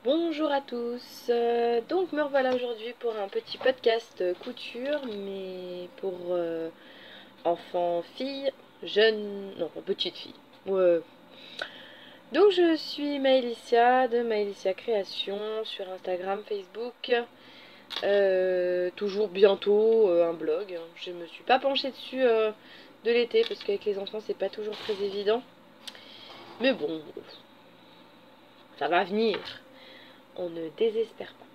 Bonjour à tous, donc me revoilà aujourd'hui pour un petit podcast couture, mais pour enfants, filles, jeunes, non, petites filles. Ouais. Donc je suis Maëlicia de Maëlicia Création sur Instagram, Facebook, toujours bientôt un blog. Je me suis pas penchée dessus de l'été parce qu'avec les enfants c'est pas toujours très évident, mais bon, ça va venir, on ne désespère pas.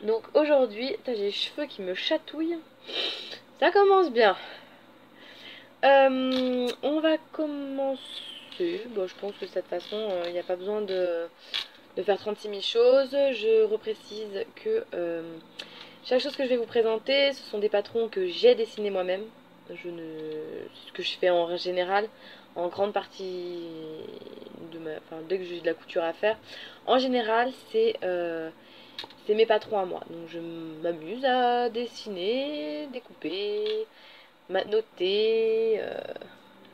Donc aujourd'hui, j'ai les cheveux qui me chatouillent. Ça commence bien. On va commencer. Bon, je pense que de cette façon, il n'y a pas besoin de faire 36 000 choses. Je reprécise que chaque chose que je vais vous présenter, ce sont des patrons que j'ai dessinés moi-même. C'est ce que je fais en général, en grande partie dès que j'ai de la couture à faire. En général, c'est mes patrons à moi. Donc je m'amuse à dessiner, découper, noter,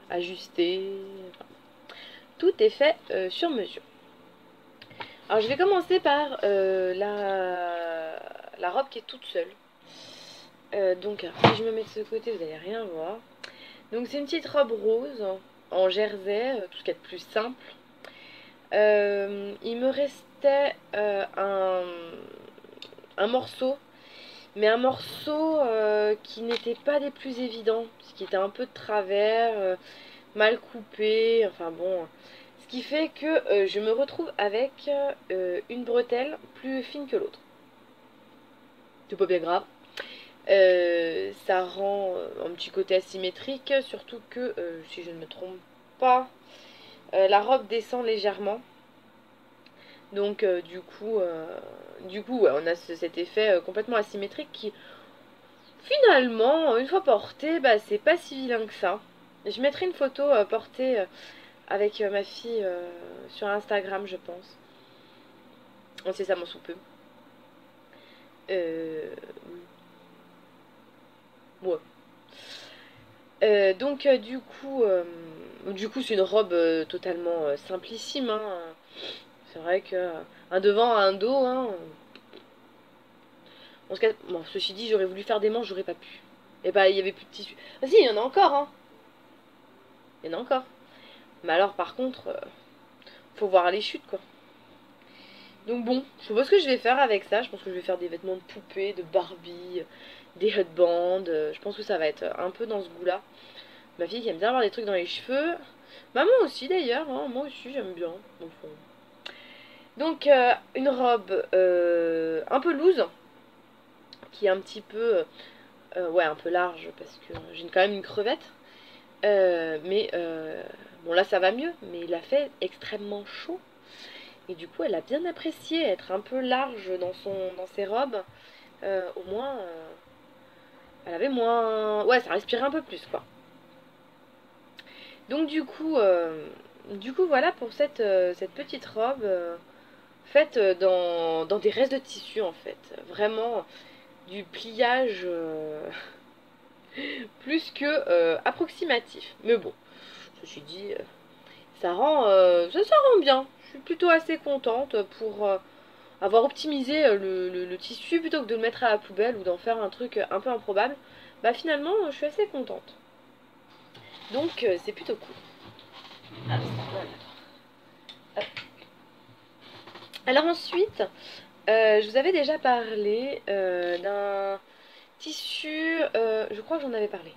ajuster. Enfin, tout est fait sur mesure. Alors je vais commencer par la robe qui est toute seule. Donc si je me mets de ce côté, vous n'allez rien voir. Donc c'est une petite robe rose en jersey, tout ce qu'il y a de plus simple. Il me restait un morceau, mais un morceau qui n'était pas des plus évidents, qui était un peu de travers, mal coupé, enfin bon. Ce qui fait que je me retrouve avec une bretelle plus fine que l'autre. C'est pas bien grave. Ça rend un petit côté asymétrique, surtout que, si je ne me trompe pas, la robe descend légèrement. Donc ouais, on a cet effet complètement asymétrique qui, finalement, une fois porté, bah, c'est pas si vilain que ça. Je mettrai une photo portée avec ma fille sur Instagram, je pense. On sait ça, mon sous peu. Euh, ouais. Du coup, c'est une robe totalement simplissime. Hein. C'est vrai que un devant, un dos. Hein. Bon, ceci dit, j'aurais voulu faire des manches, j'aurais pas pu. Et bah, il y avait plus de tissu. Ah si, il y en a encore. Hein. Il y en a encore. Mais alors, par contre, faut voir les chutes, quoi. Donc bon, je sais pas ce que je vais faire avec ça. Je pense que je vais faire des vêtements de poupée, de Barbie, des headbands. Je pense que ça va être un peu dans ce goût-là. Ma fille qui aime bien avoir des trucs dans les cheveux. Maman aussi d'ailleurs, hein, moi aussi j'aime bien. Enfin. Donc une robe un peu loose, qui est un petit peu, ouais, un peu large parce que j'ai quand même une crevette. Bon là ça va mieux, mais il a fait extrêmement chaud. Et du coup elle a bien apprécié être un peu large dans ses robes. Au moins, elle avait moins... Ouais, ça respirait un peu plus quoi. Donc du coup voilà pour cette petite robe faite dans des restes de tissu en fait. Vraiment du pliage plus que approximatif. Mais bon, ceci dit, ça rend bien. Je suis plutôt assez contente pour avoir optimisé le tissu plutôt que de le mettre à la poubelle ou d'en faire un truc un peu improbable. Bah finalement, je suis assez contente. Donc c'est plutôt cool. Ah, voilà. Alors ensuite, je vous avais déjà parlé d'un tissu, je crois que j'en avais parlé,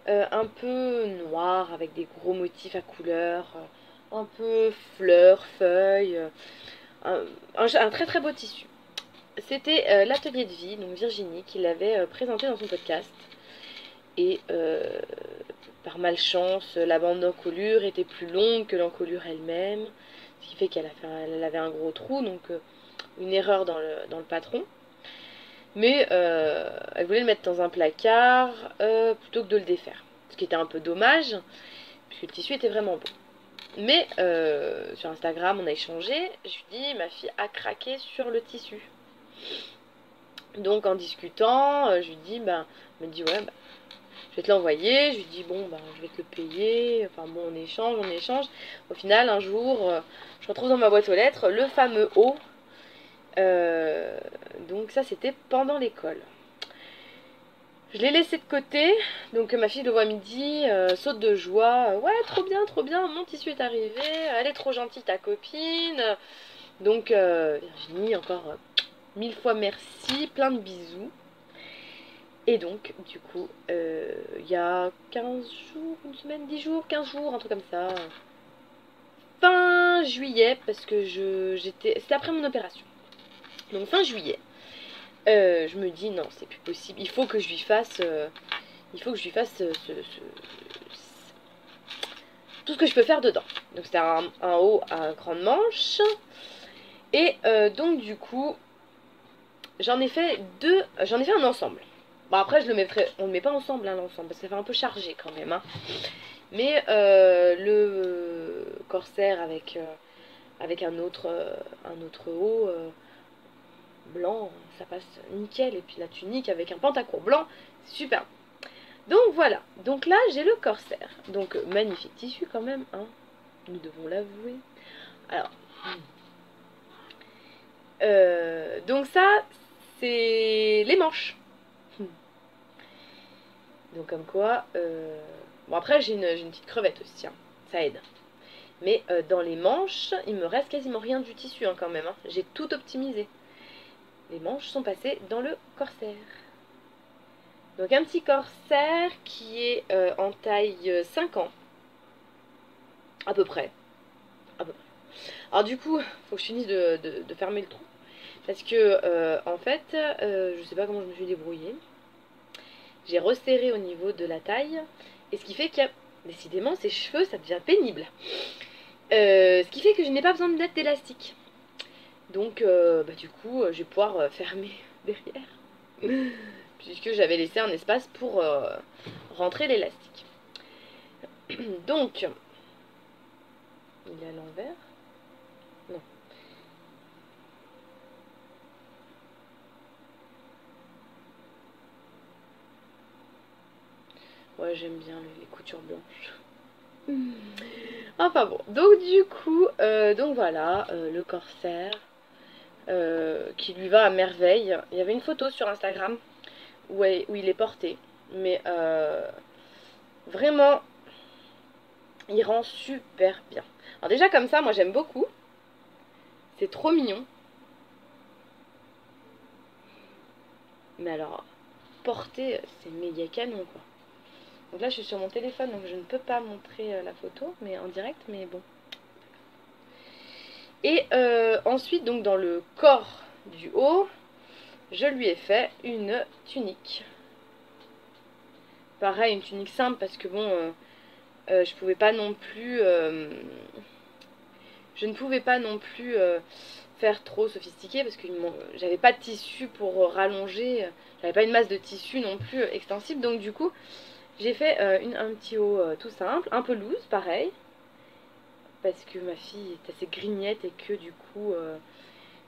un peu noir avec des gros motifs à couleurs, un peu fleurs, feuilles, un très très beau tissu. C'était l'atelier de vie, donc Virginie, qui l'avait présenté dans son podcast. Et par malchance, la bande d'encolure était plus longue que l'encolure elle-même, ce qui fait elle avait un gros trou, donc une erreur dans le patron. Mais elle voulait le mettre dans un placard plutôt que de le défaire. Ce qui était un peu dommage, puisque le tissu était vraiment beau. Mais sur Instagram, on a échangé. Je lui dis, ma fille a craqué sur le tissu. Donc en discutant, je lui dis, elle me dit, ouais, je vais te l'envoyer. Je lui dis, bon, je vais te le payer. Enfin bon, on échange. Au final, un jour, je retrouve dans ma boîte aux lettres le fameux haut Donc ça c'était pendant l'école. Je l'ai laissé de côté, donc ma fille le voit à midi, saute de joie, ouais trop bien, mon tissu est arrivé, elle est trop gentille ta copine. Donc Virginie, encore 1000 fois merci, plein de bisous. Et donc du coup, il y a 15 jours, une semaine, 10 jours, 15 jours, un truc comme ça. Fin juillet, parce que c'était après mon opération. Donc fin juillet. Je me dis non, c'est plus possible. Il faut que je lui fasse, tout ce que je peux faire dedans. Donc c'était un haut à grande manche. Et donc du coup, j'en ai fait un ensemble. Bon après on le met pas ensemble hein, l'ensemble parce que ça fait un peu chargé quand même. Hein. Mais le corsaire avec un autre haut. Blanc, ça passe nickel. Et puis la tunique avec un pantacourt blanc, c'est super. Donc voilà, donc là j'ai le corsaire. Donc magnifique tissu quand même, hein. Nous devons l'avouer. Alors, donc ça, c'est les manches. Donc comme quoi, bon après j'ai une petite crevette aussi, hein. Ça aide. Mais dans les manches, il me reste quasiment rien du tissu hein, quand même. Hein. J'ai tout optimisé. Les manches sont passées dans le corsaire. Donc un petit corsaire qui est en taille 5 ans. À peu près. Alors du coup, faut que je finisse de fermer le trou. Parce que en fait, je sais pas comment je me suis débrouillée. J'ai resserré au niveau de la taille. Et ce qui fait que, décidément, ses cheveux, ça devient pénible. Ce qui fait que je n'ai pas besoin de mettre d'élastique. Donc du coup, je vais pouvoir fermer derrière. Puisque j'avais laissé un espace pour rentrer l'élastique. Donc, il est à l'envers. Non. Ouais, j'aime bien les coutures blanches. Enfin bon, donc du coup, donc voilà, le corsaire qui lui va à merveille. Il y avait une photo sur Instagram où il est porté, mais vraiment, il rend super bien. Alors déjà comme ça, moi j'aime beaucoup. C'est trop mignon. Mais alors, porter, c'est méga canon quoi. Donc là je suis sur mon téléphone donc je ne peux pas montrer la photo mais en direct mais bon. Et ensuite donc dans le corps du haut, je lui ai fait une tunique. Pareil une tunique simple parce que bon je pouvais pas non plus je ne pouvais pas non plus faire trop sophistiqué parce que j'avais pas de tissu pour rallonger, j'avais pas une masse de tissu non plus extensible donc du coup j'ai fait un petit haut tout simple, un peu loose, pareil. Parce que ma fille est assez grignette et que du coup,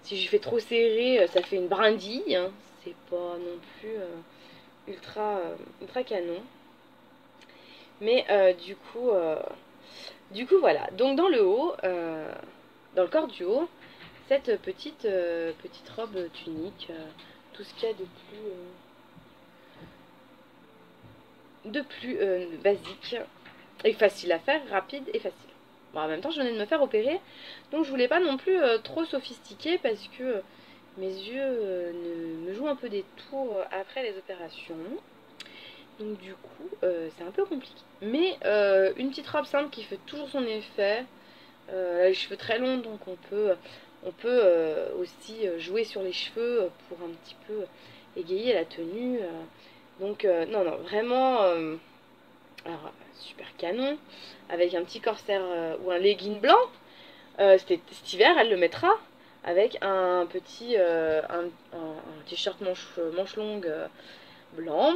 si je fais trop serré, ça fait une brindille. Hein. C'est pas non plus ultra canon. Mais du coup voilà. Donc dans le haut, dans le corps du haut, cette petite robe tunique, tout ce qu'il y a de plus basique et facile à faire, rapide et facile. Bon, en même temps, je venais de me faire opérer, donc je voulais pas non plus trop sophistiquer parce que mes yeux me jouent un peu des tours après les opérations. Donc du coup, c'est un peu compliqué. Mais une petite robe simple qui fait toujours son effet. Elle a les cheveux très longs, donc on peut aussi jouer sur les cheveux pour un petit peu égayer la tenue. Donc non, non, vraiment, alors, super canon, avec un petit corsaire ou un legging blanc. Cet hiver, elle le mettra avec un petit un t-shirt manche longue blanc,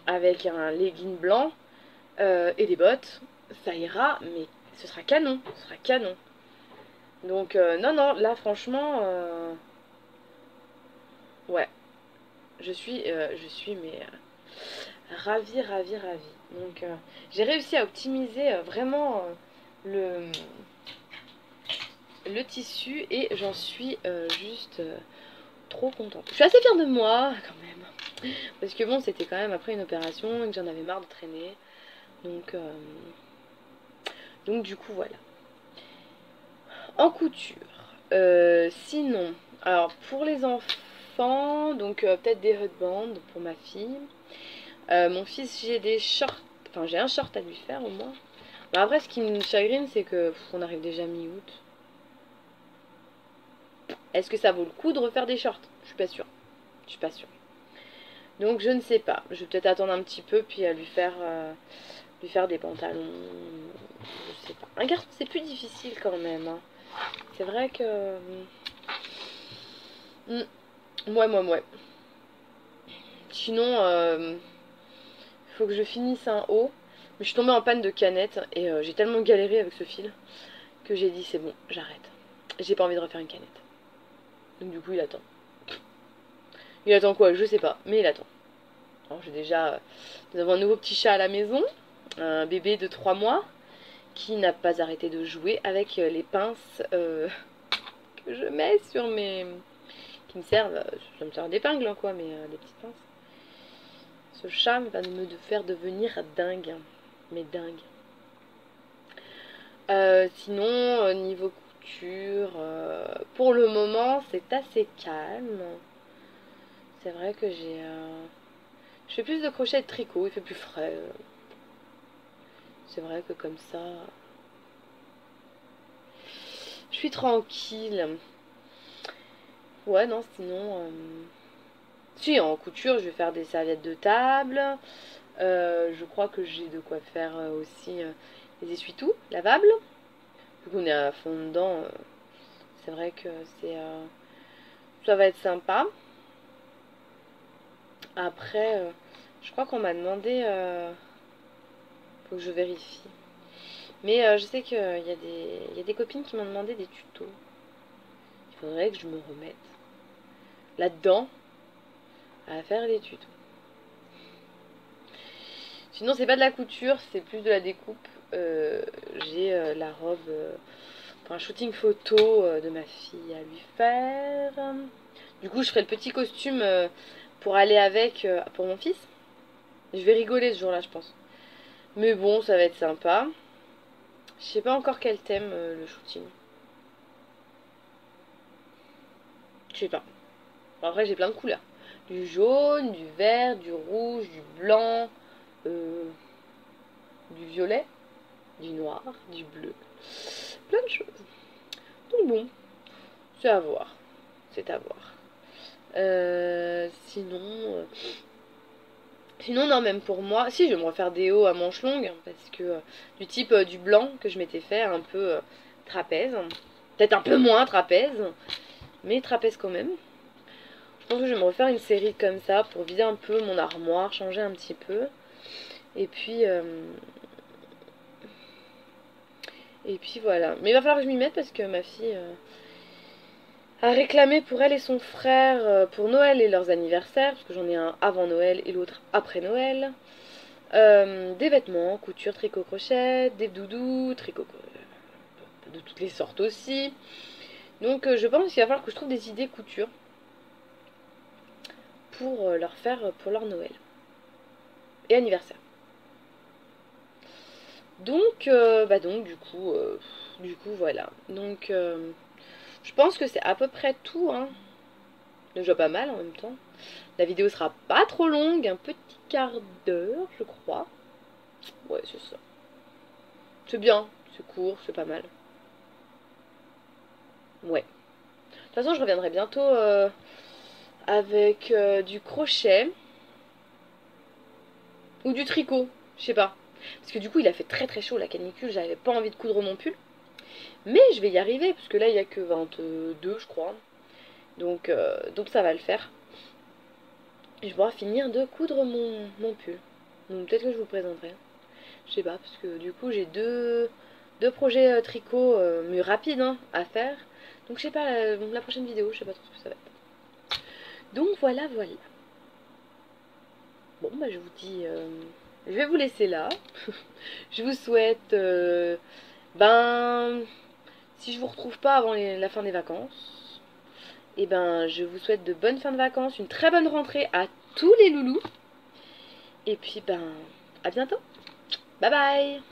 avec un legging blanc et des bottes. Ça ira, mais ce sera canon, ce sera canon. Donc non, non, là franchement, ouais, je suis mais ravie, ravie, ravie. Donc j'ai réussi à optimiser vraiment le tissu et j'en suis juste trop contente. Je suis assez fière de moi quand même. Parce que bon, c'était quand même après une opération et que j'en avais marre de traîner. Donc du coup voilà. En couture. Sinon, alors pour les enfants, donc peut-être des headbands pour ma fille. Mon fils, j'ai des shorts. Enfin, j'ai un short à lui faire au moins. Bah, après, ce qui me chagrine, c'est que on arrive déjà mi-août. Est-ce que ça vaut le coup de refaire des shorts? Je suis pas sûre. Je suis pas sûre. Donc je ne sais pas. Je vais peut-être attendre un petit peu puis lui faire des pantalons. Je sais pas. Un garçon, c'est plus difficile quand même. Hein. C'est vrai que. Ouais. Sinon, faut que je finisse un haut. Mais je suis tombée en panne de canette et j'ai tellement galéré avec ce fil que j'ai dit c'est bon, j'arrête. J'ai pas envie de refaire une canette. Donc du coup, il attend. Il attend quoi? Je sais pas, mais il attend. Alors j'ai déjà. Nous avons un nouveau petit chat à la maison, un bébé de 3 mois qui n'a pas arrêté de jouer avec les pinces que je mets sur mes. Qui me servent. Ça me sert d'épingle, hein, quoi, mais des petites pinces. Ce chat va me faire devenir dingue. Mais dingue. Sinon, niveau couture, pour le moment, c'est assez calme. C'est vrai que je fais plus de crochet et de tricot, il fait plus frais. C'est vrai que comme ça, je suis tranquille. Ouais, non, sinon... Si, en couture, je vais faire des serviettes de table. Je crois que j'ai de quoi faire aussi les essuie-tout lavables. Vu qu'on est à fond dedans, c'est vrai que ça va être sympa. Après, je crois qu'on m'a demandé... faut que je vérifie. Mais je sais qu'il y a des copines qui m'ont demandé des tutos. Il faudrait que je me remette là-dedans à faire les tutos. Sinon, c'est pas de la couture, c'est plus de la découpe. J'ai la robe, pour un shooting photo de ma fille à lui faire. Du coup, je ferai le petit costume pour aller avec pour mon fils. Je vais rigoler ce jour-là, je pense. Mais bon, ça va être sympa. Je sais pas encore quel thème le shooting. Je sais pas. Après, j'ai plein de couleurs. Du jaune, du vert, du rouge, du blanc, euh, du violet, du noir, du bleu. Plein de choses. Donc bon, c'est à voir. C'est à voir. Sinon, non, même pour moi. Si, je vais me refaire des hauts à manches longues. Parce que du type du blanc que je m'étais fait, un peu trapèze. Peut-être un peu moins trapèze. Mais trapèze quand même. Je pense que je vais me refaire une série comme ça pour vider un peu mon armoire, changer un petit peu. Et puis voilà. Mais il va falloir que je m'y mette parce que ma fille a réclamé pour elle et son frère pour Noël et leurs anniversaires, parce que j'en ai un avant Noël et l'autre après Noël. Des vêtements, couture, tricot, crochet, des doudous, tricot de toutes les sortes aussi. Donc je pense qu'il va falloir que je trouve des idées couture pour leur faire pour leur Noël et anniversaire. Donc du coup voilà. Donc je pense que c'est à peu près tout, hein. Déjà pas mal en même temps. La vidéo sera pas trop longue, un petit quart d'heure, je crois. Ouais, c'est ça. C'est bien, c'est court, c'est pas mal. Ouais. De toute façon, je reviendrai bientôt avec du crochet ou du tricot, je sais pas. Parce que du coup, il a fait très très chaud la canicule, j'avais pas envie de coudre mon pull. Mais je vais y arriver, parce que là, il y a que 22, je crois. Donc ça va le faire. Et je pourrai finir de coudre mon pull. Donc peut-être que je vous présenterai. Je sais pas, parce que du coup, j'ai deux projets tricot, mais rapides hein, à faire. Donc je sais pas, la prochaine vidéo, je sais pas trop ce que ça va être. Donc voilà. Bon, bah je vous dis, je vais vous laisser là. Je vous souhaite, si je vous retrouve pas avant la fin des vacances, Et ben, je vous souhaite de bonnes fins de vacances, une très bonne rentrée à tous les loulous. Et puis, ben, à bientôt. Bye bye.